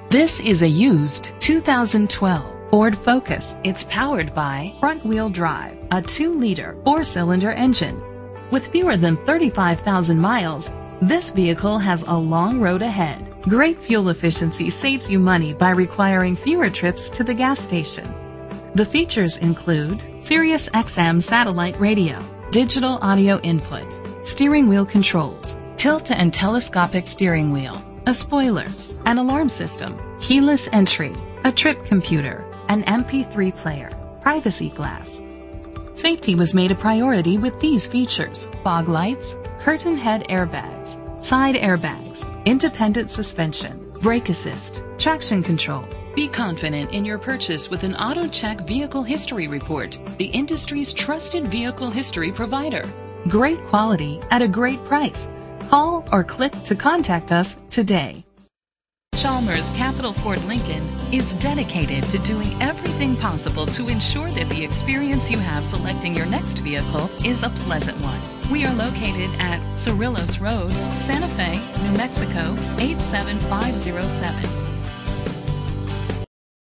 This is a used 2012 Ford Focus. It's powered by front-wheel drive, a 2-liter 4-cylinder engine. With fewer than 35,000 miles, this vehicle has a long road ahead. Great fuel efficiency saves you money by requiring fewer trips to the gas station. The features include Sirius XM satellite radio, digital audio input, steering wheel controls, tilt and telescopic steering wheel, a spoiler, an alarm system, keyless entry, a trip computer, an MP3 player, privacy glass. Safety was made a priority with these features: fog lights, curtain head airbags, side airbags, independent suspension, brake assist, traction control. Be confident in your purchase with an AutoCheck Vehicle History Report, the industry's trusted vehicle history provider. Great quality at a great price. Call or click to contact us today. Chalmers Capital Ford Lincoln is dedicated to doing everything possible to ensure that the experience you have selecting your next vehicle is a pleasant one. We are located at Cerrillos Road, Santa Fe, New Mexico 87507.